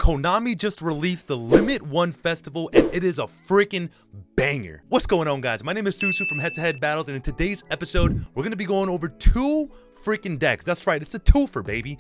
Konami just released the Limit 1 Festival, and it is a freaking banger. What's going on, guys? My name is Susu from Head-to-Head Battles, and in today's episode, we're going to be going over two freaking decks. That's right, it's a twofer, baby.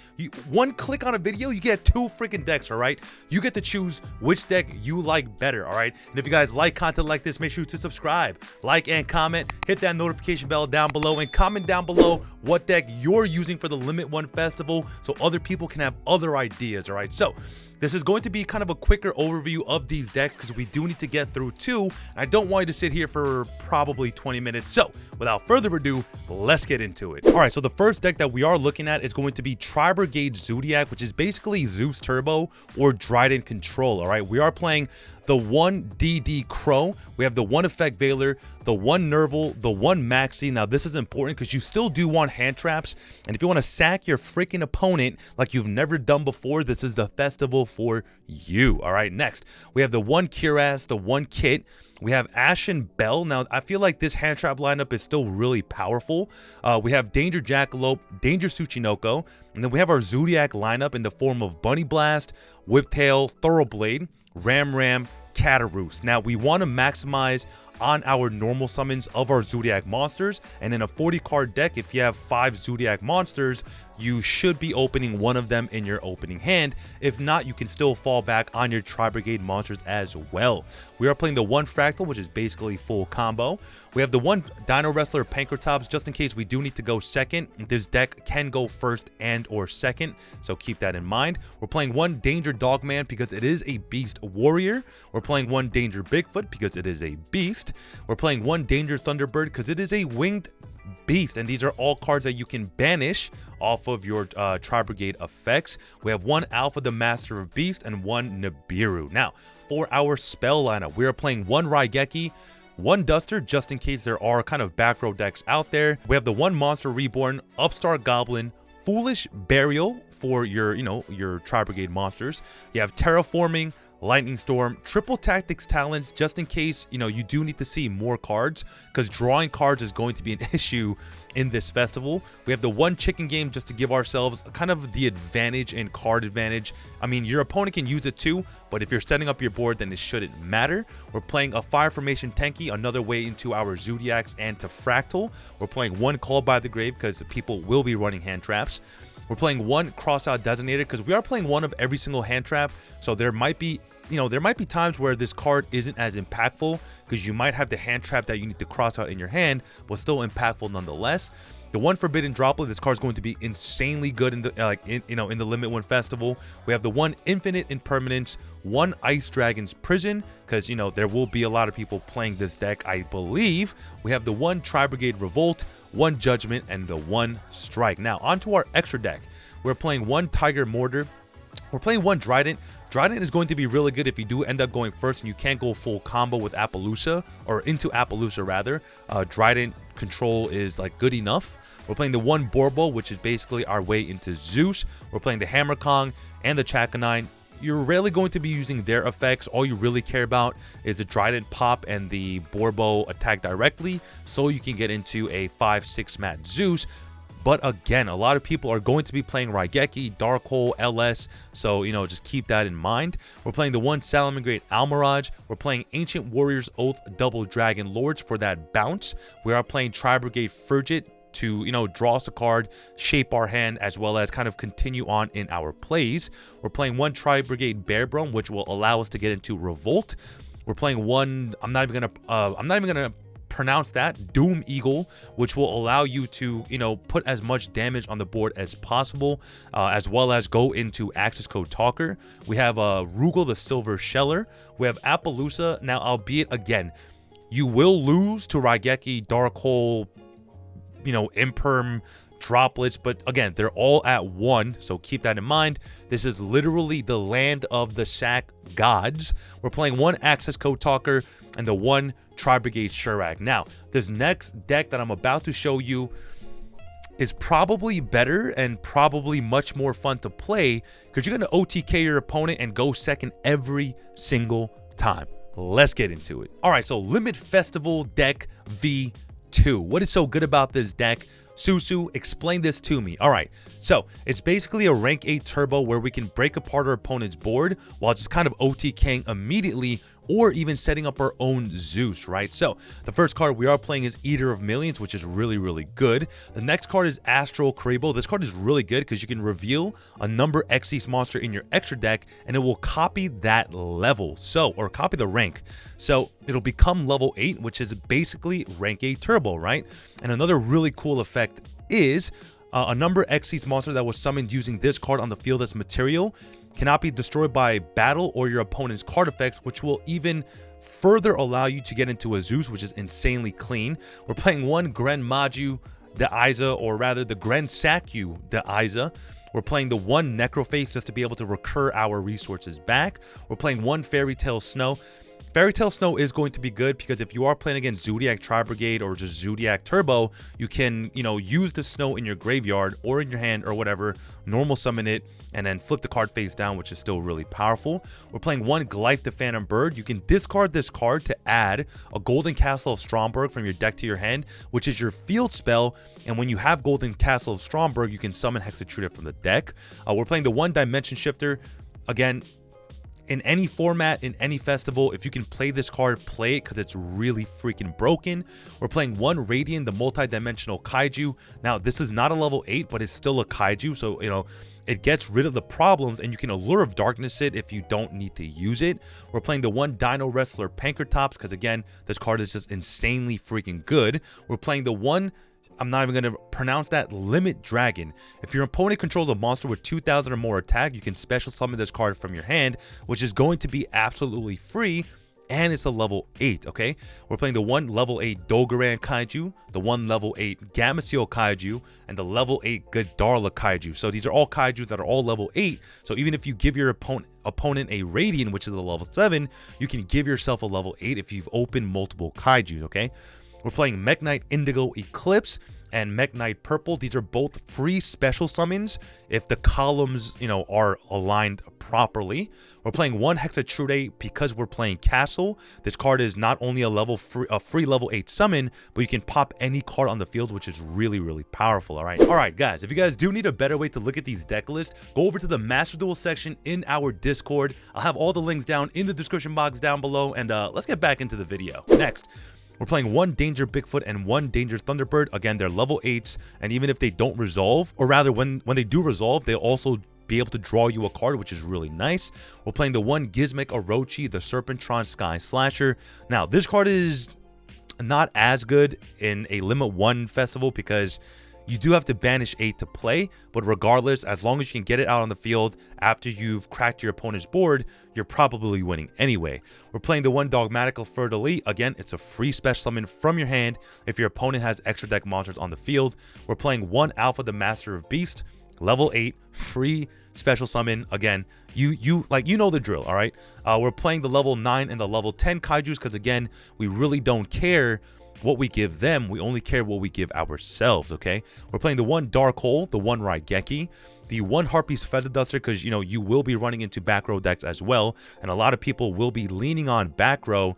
One click on a video, you get two freaking decks, all right? You get to choose which deck you like better, all right? And if you guys like content like this, make sure to subscribe, like, and comment. Hit that notification bell down below, and comment down below what deck you're using for the Limit 1 Festival so other people can have other ideas, all right? So this is going to be kind of a quicker overview of these decks because we do need to get through two. I don't want you to sit here for probably 20 minutes. So without further ado, let's get into it. All right, so the first deck that we are looking at is going to be Tri-Brigade Zoodiac, which is basically Zeus Turbo or Trident Control. All right, we are playing the 1 DD Crow. We have the 1 Effect Veiler, the 1 Nerval, the 1 Maxi. Now this is important because you still do want hand traps, and if you want to sack your freaking opponent like you've never done before, this is the festival for you. All right, next we have the 1 Cuirass, the 1 Kit. We have Ashen Bell. Now, I feel like this hand trap lineup is still really powerful. We have Danger Jackalope, Danger Tsuchinoko, and then we have our Zoodiac lineup in the form of Bunny Blast, Whiptail, Thoroughblade, Ram, Cataroost. Now, we want to maximize on our normal summons of our Zoodiac monsters, and in a 40-card deck, if you have 5 Zoodiac monsters, you should be opening one of them in your opening hand. If not, you can still fall back on your Tri-Brigade monsters as well. We are playing the 1 Fractal, which is basically full combo. We have the 1 Dino Wrestler Pankratops, just in case we do need to go second. This deck can go first and or second, so keep that in mind. We're playing 1 Danger Dogman because it is a Beast Warrior. We're playing 1 Danger Bigfoot because it is a Beast. We're playing 1 Danger Thunderbird because it is a Winged Beast, and these are all cards that you can banish off of your Tri-Brigade effects. We have 1 Alpha the Master of Beast and 1 Nibiru. Now, for our spell lineup, we are playing 1 Raigeki, 1 Duster, just in case there are kind of back row decks out there. We have the 1 Monster Reborn, Upstart Goblin, Foolish Burial for your, your Tri-Brigade monsters. You have Terraforming, Lightning Storm, Triple Tactics Talents, just in case, you do need to see more cards, because drawing cards is going to be an issue in this festival. We have the 1 Chicken Game just to give ourselves kind of the advantage and card advantage. I mean, your opponent can use it too, but if you're setting up your board, then it shouldn't matter. We're playing a Fire Formation Tenki, another way into our Zoodiacs and to Fractal. We're playing 1 Call by the Grave because people will be running hand traps. We're playing 1 Crossout Designator because we are playing 1 of every single hand trap. So there might be, there might be times where this card isn't as impactful because you might have the hand trap that you need to cross out in your hand, but still impactful nonetheless. The 1 Forbidden Droplet, this card is going to be insanely good in the in the Limit 1 Festival. We have the 1 Infinite Impermanence, 1 Ice Dragon's Prison, because there will be a lot of people playing this deck, I believe. We have the 1 Tri-Brigade Revolt, 1 Judgment, and the 1 Strike. Now, onto our extra deck. We're playing 1 Tiger Mortar. We're playing 1 Trident. Trident is going to be really good if you do end up going first and you can't go full combo with Appaloosa, or into Appaloosa rather. Trident control is like good enough. We're playing the 1 Borbo, which is basically our way into Zeus. We're playing the Hammer Kong and the Chakanine. You're rarely going to be using their effects. All you really care about is the Trident pop and the Borbo attack directly, so you can get into a 5-6 mat Zeus. But again, a lot of people are going to be playing Raigeki, Dark Hole, LS, so, just keep that in mind. We're playing the 1 Salamangreat Almirage. We're playing Ancient Warrior's Oath Double Dragon Lords for that bounce. We are playing Tri-Brigade Frigid to, draw us a card, shape our hand, as well as kind of continue on in our plays. We're playing 1 Tri-Brigade Bearbrum, which will allow us to get into Revolt. We're playing 1, I'm not even gonna pronounce that, Doom Eagle, which will allow you to put as much damage on the board as possible, as well as go into Access Code Talker. We have Rugal the Silver Sheller. We have Appaloosa. Now, albeit again, you will lose to Raigeki, Dark Hole, Imperm, Droplets, but again, they're all at 1, so keep that in mind. This is literally the land of the sack gods. We're playing 1 Access Code Talker and the 1 Tri-Brigade Shurak. Now, this next deck that I'm about to show you is probably better and probably much more fun to play because you're going to OTK your opponent and go second every single time. Let's get into it. All right, so Limit Festival deck V2. What is so good about this deck? Susu, explain this to me. All right, so it's basically a rank 8 turbo where we can break apart our opponent's board while just kind of OTKing immediately, or even setting up our own Zeus, right? So the first card we are playing is Eater of Millions, which is really, really good. The next card is Astral Krabo. This card is really good because you can reveal a number Xyz monster in your extra deck, and it will copy that level, or copy the rank. So it'll become level 8, which is basically rank 8 turbo, right? And another really cool effect is a number Xyz monster that was summoned using this card on the field as material cannot be destroyed by battle or your opponent's card effects, which will even further allow you to get into a Zeus, which is insanely clean. We're playing one Gren Maju de Isa, or rather the Gren Sakyu de Isa. We're playing the one Necroface just to be able to recur our resources back. We're playing one Fairy Tale Snow. Fairy Tale Snow is going to be good because if you are playing against Zoodiac Tri-Brigade or just Zoodiac Turbo, you can, use the snow in your graveyard or in your hand or whatever, normal summon it, and then flip the card face down, which is still really powerful. We're playing one Glyph the Phantom Bird. You can discard this card to add a Golden Castle of Stromberg from your deck to your hand, which is your field spell. And when you have Golden Castle of Stromberg, you can summon Hexatruda from the deck. We're playing the one Dimension Shifter. Again, in any format, in any festival, if you can play this card, play it because it's really freaking broken. We're playing one Radiant, the multi-dimensional Kaiju. Now, this is not a level 8, but it's still a Kaiju, so, it gets rid of the problems, and you can Allure of Darkness it if you don't need to use it. We're playing the one Dino Wrestler Pankratops because, again, this card is just insanely freaking good. We're playing the one, I'm not even going to pronounce that, Limit Dragon. If your opponent controls a monster with 2,000 or more attack, you can special summon this card from your hand, which is going to be absolutely free, and it's a level 8, okay? We're playing the one level 8 Dogaran Kaiju, the one level 8 Gameciel Kaiju, and the level 8 Godarla Kaiju. So these are all Kaijus that are all level 8, so even if you give your opponent a Radiant, which is a level 7, you can give yourself a level 8 if you've opened multiple Kaijus, okay? We're playing Mech Knight Indigo Eclipse and Mech Knight Purple. These are both free special summons if the columns, are aligned properly. We're playing one Hexatrude because we're playing Castle. This card is not only a free level 8 summon, but you can pop any card on the field, which is really, really powerful. All right, guys, if you guys do need a better way to look at these deck lists, go over to the Master Duel section in our Discord. I'll have all the links down in the description box down below, and let's get back into the video. Next, we're playing one Danger Bigfoot and one Danger Thunderbird. Again, they're level 8s, and even if they don't resolve, or rather when they do resolve, they'll also be able to draw you a card, which is really nice. We're playing the one Gizmek Orochi, the Serpentron Sky Slasher. Now, this card is not as good in a Limit 1 festival because you do have to banish 8 to play, but regardless, as long as you can get it out on the field after you've cracked your opponent's board, you're probably winning anyway. We're playing the one Dogmatical Fleur-de-Lis. Again, it's a free special summon from your hand if your opponent has extra deck monsters on the field. We're playing one Alpha the Master of Beast, level 8, free special summon. Again, you know the drill, all right? We're playing the level 9 and the level 10 Kaijus because, again, we really don't care what we give them, we only care what we give ourselves, okay? We're playing the one Dark Hole, the one Raigeki, the one Harpy's Feather Duster, because, you will be running into back row decks as well, and a lot of people will be leaning on back row,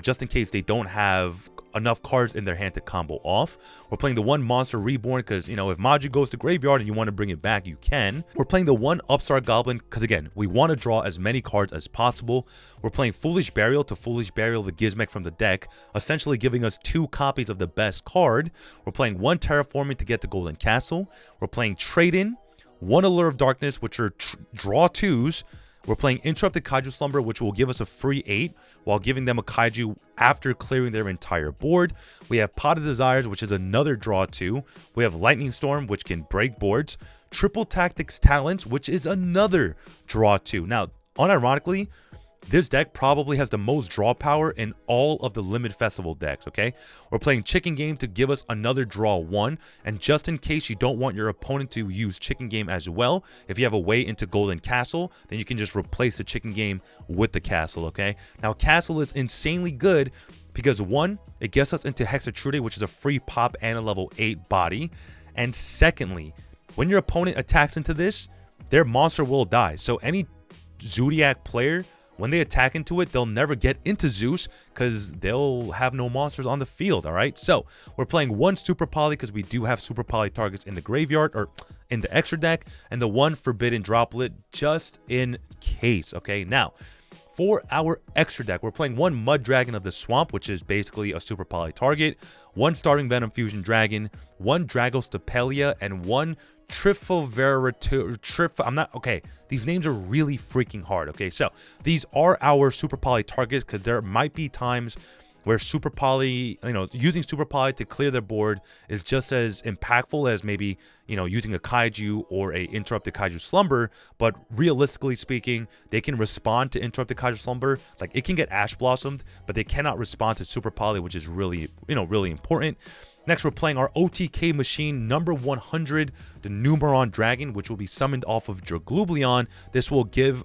just in case they don't have enough cards in their hand to combo off. We're playing the one Monster Reborn because, if Maju goes to graveyard and you want to bring it back, you can. We're playing the one Upstart Goblin because, again, we want to draw as many cards as possible. We're playing Foolish Burial to Foolish Burial the Gizmek from the deck, essentially giving us 2 copies of the best card. We're playing one Terraforming to get the Golden Castle. We're playing Trade-In, one Allure of Darkness, which are draw 2s. We're playing Interrupted Kaiju Slumber, which will give us a free 8 while giving them a Kaiju after clearing their entire board. We have Pot of Desires, which is another draw 2. We have Lightning Storm, which can break boards. Triple Tactics Talents, which is another draw 2. Now, unironically, this deck probably has the most draw power in all of the Limit Festival decks, okay? We're playing Chicken Game to give us another draw 1, and just in case you don't want your opponent to use Chicken Game as well, if you have a way into Golden Castle, then you can just replace the Chicken Game with the Castle, okay? Now, Castle is insanely good because, 1, it gets us into Hexatrude, which is a free pop and a level 8 body, and secondly, when your opponent attacks into this, their monster will die, so any Zoodiac player when they attack into it, they'll never get into Zeus because they'll have no monsters on the field, all right? So we're playing 1 Super Poly because we do have Super Poly targets in the graveyard or in the extra deck, and the 1 Forbidden Droplet just in case, okay? Now, for our extra deck, we're playing 1 Mud Dragon of the Swamp, which is basically a Super Poly target, 1 Starving Venom Fusion Dragon, 1 Dragostapelia, and 1 okay, these names are really freaking hard, okay? So these are our Super Poly targets because there might be times where Super Poly, using Super Poly to clear their board is just as impactful as maybe, using a Kaiju or a Interrupted Kaiju Slumber. But realistically speaking, they can respond to Interrupted Kaiju Slumber. Like, it can get Ash Blossomed, but they cannot respond to Super Poly, which is really, really important. Next, we're playing our OTK machine, number 100, the Numeron Dragon, which will be summoned off of Draglublion. This will give,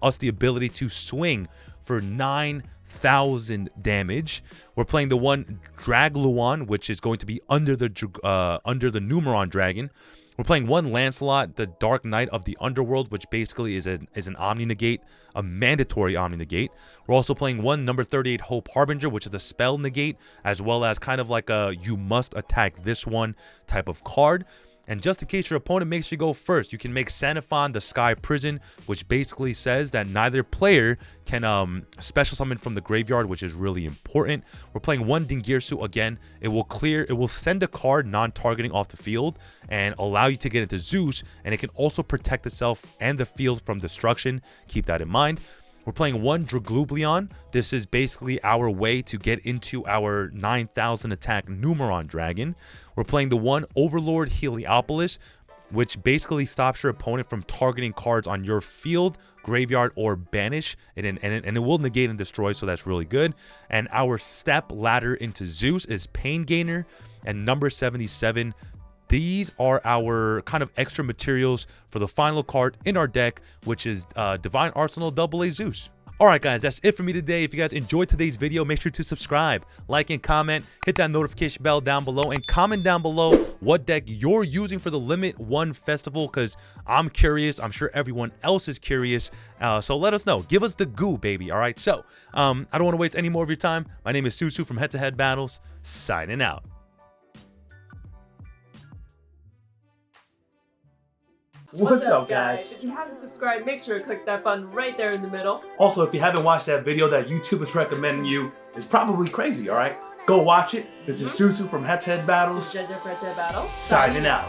us the ability to swing for 9,000 damage. We're playing the 1 Dragluon, which is going to be under the Numeron Dragon. We're playing 1 Lancelot, the Dark Knight of the Underworld, which basically is an Omni Negate, a mandatory Omni Negate. We're also playing 1 number 38 Hope Harbinger, which is a spell negate, as well as kind of like a you must attack this one type of card. And just in case your opponent makes you go first, you can make Sanifon the Sky Prison, which basically says that neither player can special summon from the graveyard, which is really important. We're playing 1 Dingirsu again. It will send a card non-targeting off the field and allow you to get into Zeus, and it can also protect itself and the field from destruction. Keep that in mind. We're playing 1 Draglublion. This is basically our way to get into our 9,000 attack Numeron Dragon. We're playing the 1 Overlord Heliopolis, which basically stops your opponent from targeting cards on your field, graveyard, or banish, and it will negate and destroy, so that's really good. And our step ladder into Zeus is Pain Gainer, and number 77. These are our kind of extra materials for the final card in our deck, which is Divine Arsenal AA Zeus. Alright guys, that's it for me today. If you guys enjoyed today's video, make sure to subscribe, like, and comment. Hit that notification bell down below and comment down below what deck you're using for the Limit 1 Festival, because I'm curious. I'm sure everyone else is curious. So let us know. Give us the goo, baby. Alright, so I don't want to waste any more of your time. My name is Susu from HeadtoHead Battles, signing out. What's up, guys? If you haven't subscribed, make sure to click that button right there in the middle. Also, if you haven't watched that video that YouTube is recommending you, it's probably crazy, all right? Go watch it. This is Susu from HeadtoHead Battles. Judge of HeadtoHead Battles. Signing out.